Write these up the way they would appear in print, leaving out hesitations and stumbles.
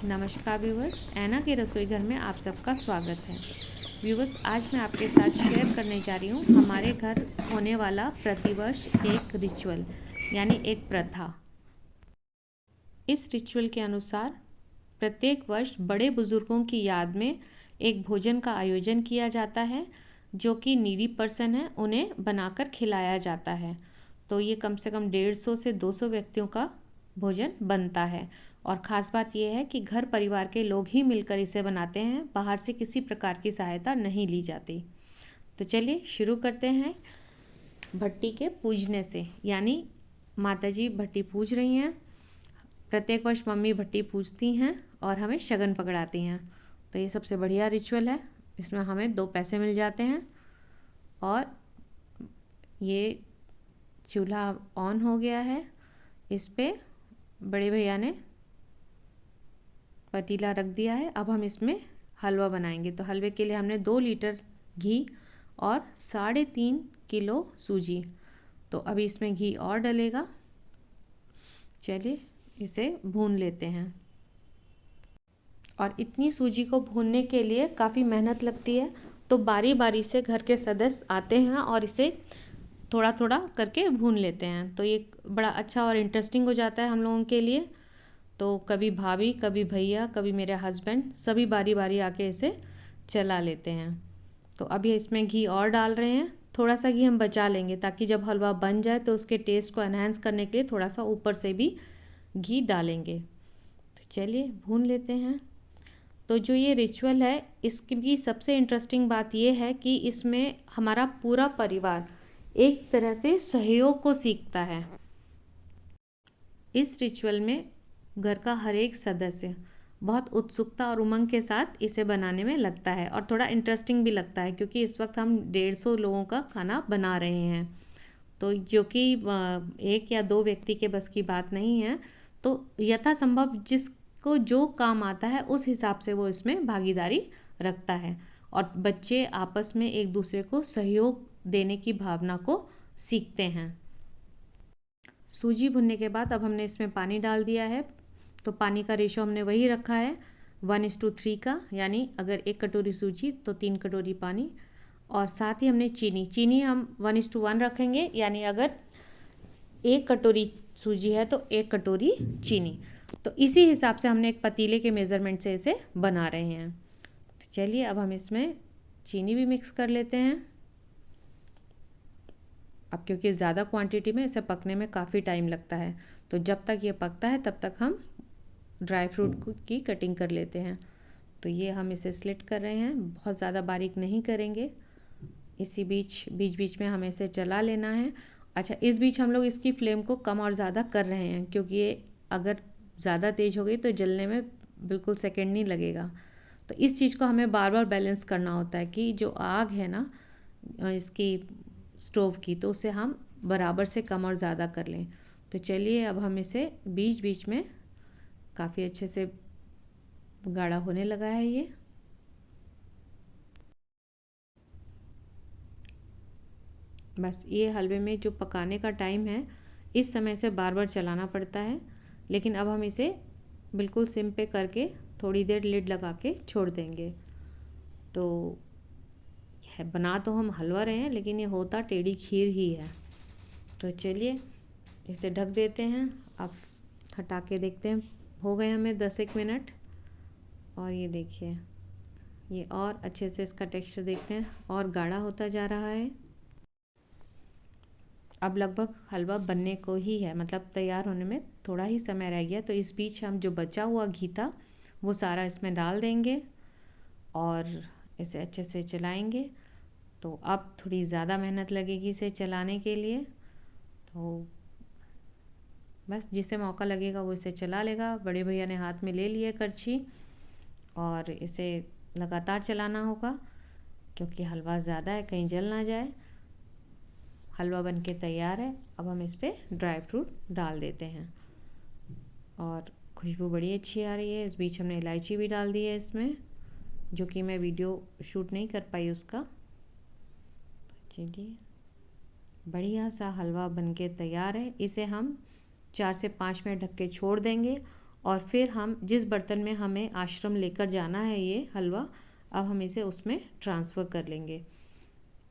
नमस्कार व्यूवर्स, ऐना के रसोई घर में आप सबका स्वागत है। व्यूवर्स, आज मैं आपके साथ शेयर करने जा रही हूँ हमारे घर होने वाला प्रतिवर्ष एक रिचुअल यानी एक प्रथा। इस रिचुअल के अनुसार प्रत्येक वर्ष बड़े बुजुर्गों की याद में एक भोजन का आयोजन किया जाता है जो कि नीडी पर्सन है उन्हें बनाकर खिलाया जाता है। तो ये कम से कम 150 से 200 व्यक्तियों का भोजन बनता है और ख़ास बात यह है कि घर परिवार के लोग ही मिलकर इसे बनाते हैं, बाहर से किसी प्रकार की सहायता नहीं ली जाती। तो चलिए शुरू करते हैं भट्टी के पूजने से, यानी माताजी भट्टी पूज रही हैं। प्रत्येक वर्ष मम्मी भट्टी पूजती हैं और हमें शगन पकड़ाती हैं। तो ये सबसे बढ़िया रिचुअल है, इसमें हमें 2 पैसे मिल जाते हैं। और ये चूल्हा ऑन हो गया है, इस पे बड़े भैया ने पतीला रख दिया है। अब हम इसमें हलवा बनाएंगे। तो हलवे के लिए हमने 2 लीटर घी और 3.5 किलो सूजी। तो अभी इसमें घी और डलेगा। चलिए इसे भून लेते हैं। और इतनी सूजी को भूनने के लिए काफ़ी मेहनत लगती है, तो बारी बारी से घर के सदस्य आते हैं और इसे थोड़ा थोड़ा करके भून लेते हैं। तो ये बड़ा अच्छा और इंटरेस्टिंग हो जाता है हम लोगों के लिए। तो कभी भाभी, कभी भैया, कभी मेरे हस्बैंड, सभी बारी बारी आके इसे चला लेते हैं। तो अभी इसमें घी और डाल रहे हैं। थोड़ा सा घी हम बचा लेंगे ताकि जब हलवा बन जाए तो उसके टेस्ट को एनहांस करने के लिए थोड़ा सा ऊपर से भी घी डालेंगे। तो चलिए भून लेते हैं। तो जो ये रिचुअल है, इसकी सबसे इंटरेस्टिंग बात ये है कि इसमें हमारा पूरा परिवार एक तरह से सहयोग को सीखता है। इस रिचुअल में घर का हर एक सदस्य बहुत उत्सुकता और उमंग के साथ इसे बनाने में लगता है और थोड़ा इंटरेस्टिंग भी लगता है, क्योंकि इस वक्त हम 150 लोगों का खाना बना रहे हैं। तो जो कि 1 या 2 व्यक्ति के बस की बात नहीं है। तो यथासंभव जिसको जो काम आता है उस हिसाब से वो इसमें भागीदारी रखता है और बच्चे आपस में एक दूसरे को सहयोग देने की भावना को सीखते हैं। सूजी भुनने के बाद अब हमने इसमें पानी डाल दिया है। तो पानी का रेशो हमने वही रखा है 1:3 का, यानी अगर 1 कटोरी सूजी तो 3 कटोरी पानी। और साथ ही हमने चीनी हम 1:1 रखेंगे, यानी अगर 1 कटोरी सूजी है तो 1 कटोरी चीनी। तो इसी हिसाब से हमने एक पतीले के मेज़रमेंट से इसे बना रहे हैं। तो चलिए अब हम इसमें चीनी भी मिक्स कर लेते हैं। अब क्योंकि ज़्यादा क्वांटिटी में इसे पकने में काफ़ी टाइम लगता है, तो जब तक ये पकता है तब तक हम ड्राई फ्रूट की कटिंग कर लेते हैं। तो ये हम इसे स्लिट कर रहे हैं, बहुत ज़्यादा बारीक नहीं करेंगे। इसी बीच बीच में हमें इसे चला लेना है। अच्छा, इस बीच हम लोग इसकी फ्लेम को कम और ज़्यादा कर रहे हैं, क्योंकि ये अगर ज़्यादा तेज़ हो गई तो जलने में बिल्कुल सेकेंड नहीं लगेगा। तो इस चीज़ को हमें बार बार बैलेंस करना होता है कि जो आग है ना इसकी स्टोव की, तो उसे हम बराबर से कम और ज़्यादा कर लें। तो चलिए अब हम इसे बीच बीच में काफ़ी अच्छे से गाढ़ा होने लगा है ये। बस ये हलवे में जो पकाने का टाइम है, इस समय से बार बार चलाना पड़ता है। लेकिन अब हम इसे बिल्कुल सिम पे करके थोड़ी देर लिड लगा के छोड़ देंगे। तो बना तो हम हलवा रहे हैं, लेकिन ये होता टेढ़ी खीर ही है। तो चलिए इसे ढक देते हैं। अब हटा के देखते हैं। हो गए हमें 10-1 मिनट और ये देखिए, ये और अच्छे से इसका टेक्सचर देख रहे हैं और गाढ़ा होता जा रहा है। अब लगभग हलवा बनने को ही है, मतलब तैयार होने में थोड़ा ही समय रह गया। तो इस बीच हम जो बचा हुआ घी था वो सारा इसमें डाल देंगे और इसे अच्छे से चलाएंगे। तो अब थोड़ी ज़्यादा मेहनत लगेगी इसे चलाने के लिए। तो बस जिसे मौका लगेगा वो इसे चला लेगा। बड़े भैया ने हाथ में ले लिए करछी और इसे लगातार चलाना होगा, क्योंकि हलवा ज़्यादा है, कहीं जल ना जाए। हलवा बनके तैयार है। अब हम इस पर ड्राई फ्रूट डाल देते हैं और खुशबू बड़ी अच्छी आ रही है। इस बीच हमने इलायची भी डाल दी है इसमें, जो कि मैं वीडियो शूट नहीं कर पाई उसका। चलिए बढ़िया सा हलवा बनके तैयार है। इसे हम 4 से 5 मिनट ढक के छोड़ देंगे और फिर हम जिस बर्तन में हमें आश्रम लेकर जाना है ये हलवा, अब हम इसे उसमें ट्रांसफ़र कर लेंगे।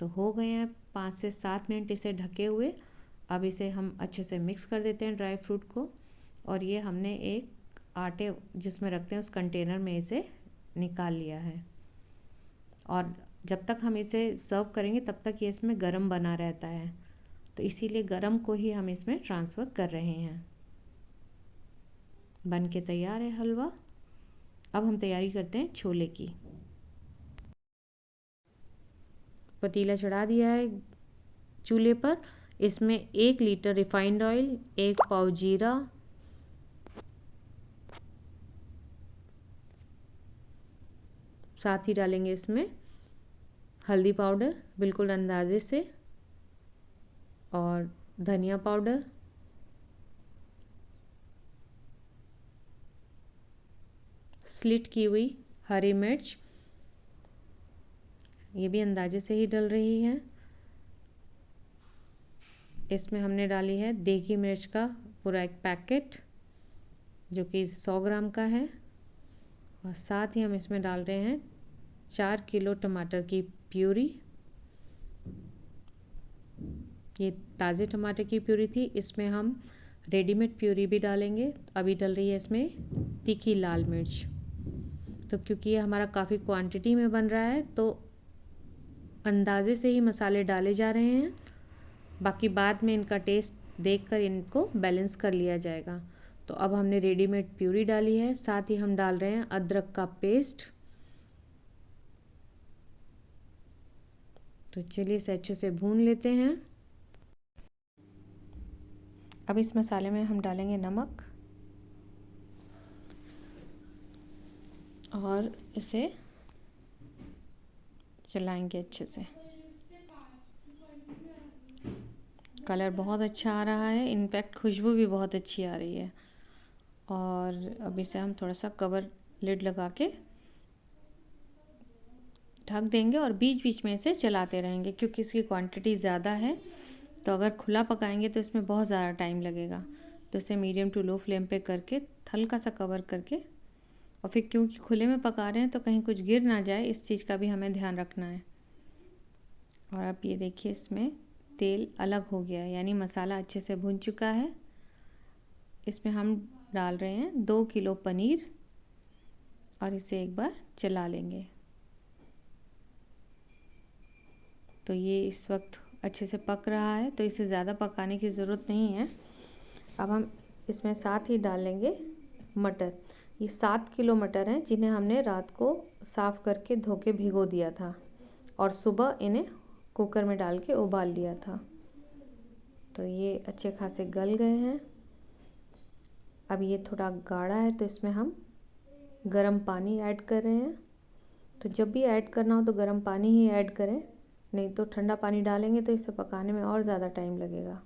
तो हो गए हैं 5 से 7 मिनट इसे ढके हुए। अब इसे हम अच्छे से मिक्स कर देते हैं ड्राई फ्रूट को, और ये हमने एक आटे जिसमें रखते हैं उस कंटेनर में इसे निकाल लिया है। और जब तक हम इसे सर्व करेंगे तब तक ये इसमें गरम बना रहता है, तो इसीलिए गरम को ही हम इसमें ट्रांसफ़र कर रहे हैं। बन के तैयार है हलवा। अब हम तैयारी करते हैं छोले की। पतीला चढ़ा दिया है चूल्हे पर। इसमें 1 लीटर रिफाइंड ऑयल, 1 पाव जीरा, साथ ही डालेंगे इसमें हल्दी पाउडर बिल्कुल अंदाजे से, और धनिया पाउडर, स्लिट की हुई हरी मिर्च, ये भी अंदाजे से ही डल रही है। इसमें हमने डाली है देगी मिर्च का पूरा एक पैकेट जो कि 100 ग्राम का है, और साथ ही हम इसमें डाल रहे हैं 4 किलो टमाटर की प्यूरी। ये ताज़े टमाटर की प्यूरी थी। इसमें हम रेडीमेड प्यूरी भी डालेंगे। अभी डल रही है इसमें तीखी लाल मिर्च। तो क्योंकि ये हमारा काफ़ी क्वांटिटी में बन रहा है तो अंदाजे से ही मसाले डाले जा रहे हैं, बाकी बाद में इनका टेस्ट देखकर इनको बैलेंस कर लिया जाएगा। तो अब हमने रेडीमेड प्यूरी डाली है, साथ ही हम डाल रहे हैं अदरक का पेस्ट। तो चलिए इसे अच्छे से भून लेते हैं। अब इस मसाले में हम डालेंगे नमक और इसे चलाएंगे अच्छे से। कलर बहुत अच्छा आ रहा है, इनफैक्ट खुशबू भी बहुत अच्छी आ रही है। और अब इसे हम थोड़ा सा कवर लिड लगा के ढक देंगे और बीच बीच में इसे चलाते रहेंगे, क्योंकि इसकी क्वांटिटी ज़्यादा है। तो अगर खुला पकाएंगे तो इसमें बहुत ज़्यादा टाइम लगेगा। तो इसे मीडियम टू लो फ्लेम पे करके हल्का सा कवर करके, और फिर क्योंकि खुले में पका रहे हैं तो कहीं कुछ गिर ना जाए, इस चीज़ का भी हमें ध्यान रखना है। और अब ये देखिए इसमें तेल अलग हो गया है, यानी मसाला अच्छे से भुन चुका है। इसमें हम डाल रहे हैं 2 किलो पनीर और इसे एक बार चला लेंगे। तो ये इस वक्त अच्छे से पक रहा है, तो इसे ज़्यादा पकाने की ज़रूरत नहीं है। अब हम इसमें साथ ही डाल लेंगे मटर। ये 7 किलो मटर हैं जिन्हें हमने रात को साफ़ करके धो के भिगो दिया था और सुबह इन्हें कुकर में डाल के उबाल लिया था। तो ये अच्छे खासे गल गए हैं। अब ये थोड़ा गाढ़ा है तो इसमें हम गर्म पानी ऐड कर रहे हैं। तो जब भी ऐड करना हो तो गर्म पानी ही ऐड करें, नहीं तो ठंडा पानी डालेंगे तो इसे पकाने में और ज़्यादा टाइम लगेगा।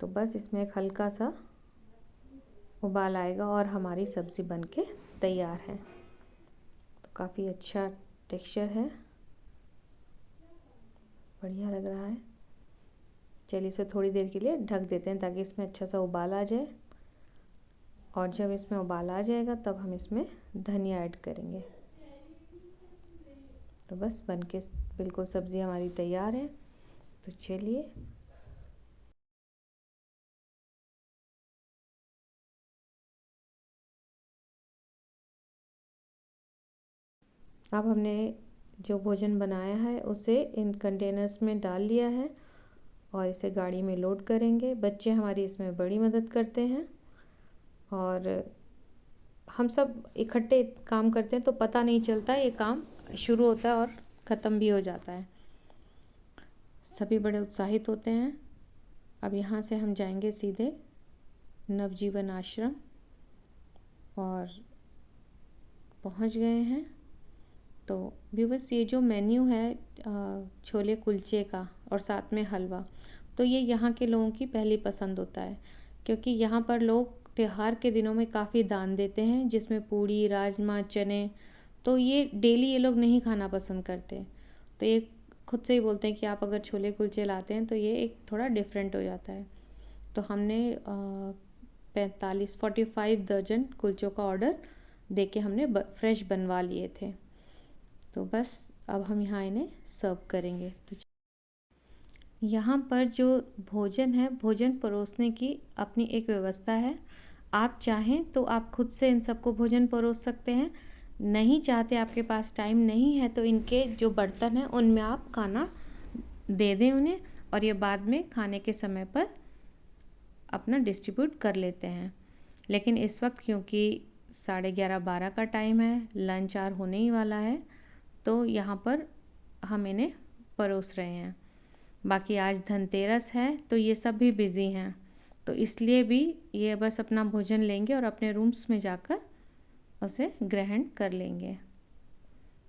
तो बस इसमें एक हल्का सा उबाल आएगा और हमारी सब्ज़ी बनके तैयार है। तो काफ़ी अच्छा टेक्सचर है, बढ़िया लग रहा है। चलिए इसे थोड़ी देर के लिए ढक देते हैं ताकि इसमें अच्छा सा उबाल आ जाए, और जब इसमें उबाल आ जाएगा तब हम इसमें धनिया ऐड करेंगे। तो बस बनके बिल्कुल सब्ज़ी हमारी तैयार है। तो चलिए अब हमने जो भोजन बनाया है उसे इन कंटेनर्स में डाल लिया है और इसे गाड़ी में लोड करेंगे। बच्चे हमारी इसमें बड़ी मदद करते हैं और हम सब इकट्ठे काम करते हैं तो पता नहीं चलता, ये काम शुरू होता है और ख़त्म भी हो जाता है। सभी बड़े उत्साहित होते हैं। अब यहाँ से हम जाएंगे सीधे नवजीवन आश्रम और पहुँच गए हैं। तो व्यूअर्स, ये जो मेन्यू है छोले कुलचे का और साथ में हलवा, तो ये यहाँ के लोगों की पहली पसंद होता है, क्योंकि यहाँ पर लोग त्योहार के दिनों में काफ़ी दान देते हैं जिसमें पूड़ी, राजमा, चने, तो ये डेली ये लोग नहीं खाना पसंद करते। तो ये खुद से ही बोलते हैं कि आप अगर छोले कुलचे लाते हैं तो ये एक थोड़ा डिफरेंट हो जाता है। तो हमने 45 दर्जन कुलचों का ऑर्डर दे के हमने फ्रेश बनवा लिए थे। तो बस अब हम यहाँ इन्हें सर्व करेंगे। तो यहाँ पर जो भोजन है, भोजन परोसने की अपनी एक व्यवस्था है। आप चाहें तो आप खुद से इन सबको भोजन परोस सकते हैं, नहीं चाहते, आपके पास टाइम नहीं है, तो इनके जो बर्तन हैं उनमें आप खाना दे दें उन्हें, और ये बाद में खाने के समय पर अपना डिस्ट्रीब्यूट कर लेते हैं। लेकिन इस वक्त क्योंकि 11:30-12 का टाइम है, लंच आवर होने ही वाला है, तो यहाँ पर हम इन्हें परोस रहे हैं। बाकी आज धनतेरस है तो ये सब भी बिज़ी हैं, तो इसलिए भी ये बस अपना भोजन लेंगे और अपने रूम्स में जाकर उसे ग्रहण कर लेंगे।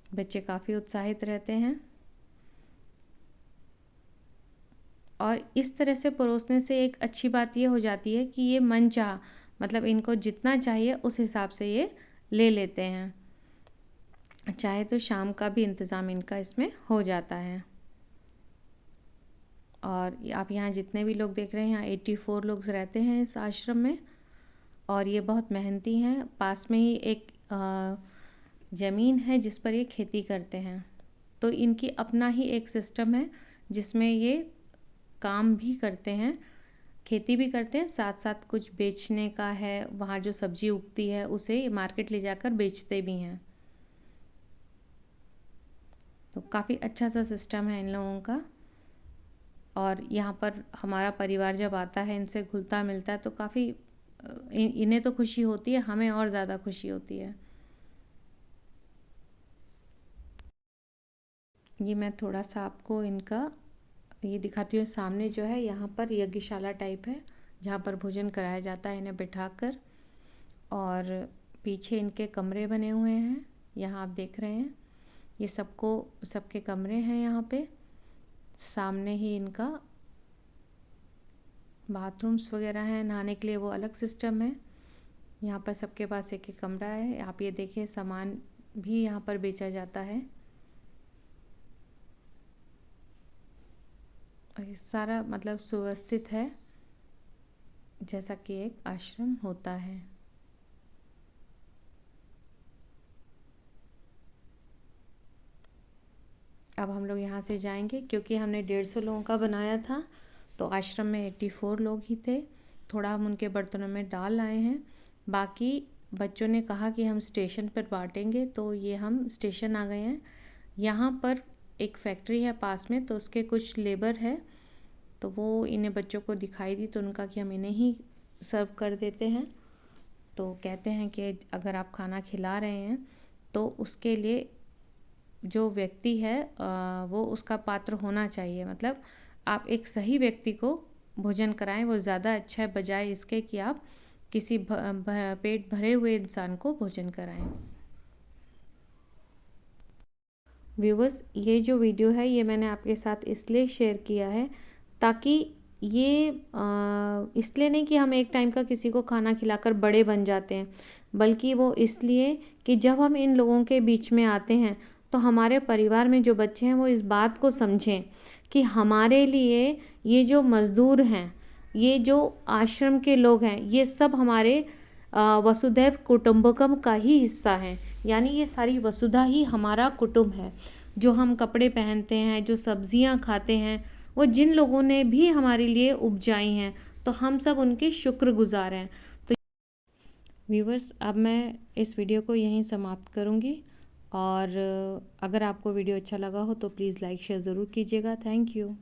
बच्चे काफ़ी उत्साहित रहते हैं और इस तरह से परोसने से एक अच्छी बात ये हो जाती है कि ये मनचाहा, मतलब इनको जितना चाहिए उस हिसाब से ये ले लेते हैं। चाहे तो शाम का भी इंतज़ाम इनका इसमें हो जाता है। और आप यहाँ जितने भी लोग देख रहे हैं, यहाँ 84 लोग रहते हैं इस आश्रम में, और ये बहुत मेहनती हैं। पास में ही एक ज़मीन है जिस पर ये खेती करते हैं, तो इनकी अपना ही एक सिस्टम है जिसमें ये काम भी करते हैं, खेती भी करते हैं, साथ साथ कुछ बेचने का है। वहाँ जो सब्ज़ी उगती है उसे मार्केट ले जाकर बेचते भी हैं। तो काफ़ी अच्छा सा सिस्टम है इन लोगों का। और यहाँ पर हमारा परिवार जब आता है, इनसे घुलता मिलता है, तो काफ़ी इन्हें तो खुशी होती है, हमें और ज़्यादा खुशी होती है। ये मैं थोड़ा सा आपको इनका ये दिखाती हूँ। सामने जो है यहाँ पर यज्ञशाला टाइप है जहाँ पर भोजन कराया जाता है इन्हें बिठाकर, और पीछे इनके कमरे बने हुए हैं, यहाँ आप देख रहे हैं। ये सबके कमरे हैं यहाँ पे। सामने ही इनका बाथरूम्स वगैरह हैं, नहाने के लिए वो अलग सिस्टम है। यहाँ पर सबके पास एक एक कमरा है। आप ये देखिए, सामान भी यहाँ पर बेचा जाता है। और ये सारा मतलब सुव्यवस्थित है जैसा कि एक आश्रम होता है। अब हम लोग यहाँ से जाएंगे क्योंकि हमने 150 लोगों का बनाया था, तो आश्रम में 84 लोग ही थे। थोड़ा हम उनके बर्तनों में डाल आए हैं। बाकी बच्चों ने कहा कि हम स्टेशन पर बांटेंगे, तो ये हम स्टेशन आ गए हैं। यहाँ पर एक फैक्ट्री है पास में, तो उसके कुछ लेबर है, तो वो इन्हें बच्चों को दिखाई दी, तो उनका कि हम इन्हें ही सर्व कर देते हैं। तो कहते हैं कि अगर आप खाना खिला रहे हैं तो उसके लिए जो व्यक्ति है वो उसका पात्र होना चाहिए। मतलब आप एक सही व्यक्ति को भोजन कराएं, वो ज़्यादा अच्छा है बजाय इसके कि आप किसी पेट भरे हुए इंसान को भोजन कराएं। व्यूवर्स, ये जो वीडियो है ये मैंने आपके साथ इसलिए शेयर किया है ताकि ये इसलिए नहीं कि हम एक टाइम का किसी को खाना खिलाकर बड़े बन जाते हैं, बल्कि वो इसलिए कि जब हम इन लोगों के बीच में आते हैं तो हमारे परिवार में जो बच्चे हैं वो इस बात को समझें कि हमारे लिए ये जो मज़दूर हैं, ये जो आश्रम के लोग हैं, ये सब हमारे वसुधैव कुटुंबकम का ही हिस्सा है। यानी ये सारी वसुधा ही हमारा कुटुंब है। जो हम कपड़े पहनते हैं, जो सब्जियां खाते हैं, वो जिन लोगों ने भी हमारे लिए उपजाई हैं, तो हम सब उनके शुक्रगुजार हैं। तो व्यूवर्स, अब मैं इस वीडियो को यहीं समाप्त करूंगी, और अगर आपको वीडियो अच्छा लगा हो तो प्लीज़ लाइक शेयर ज़रूर कीजिएगा। Thank you.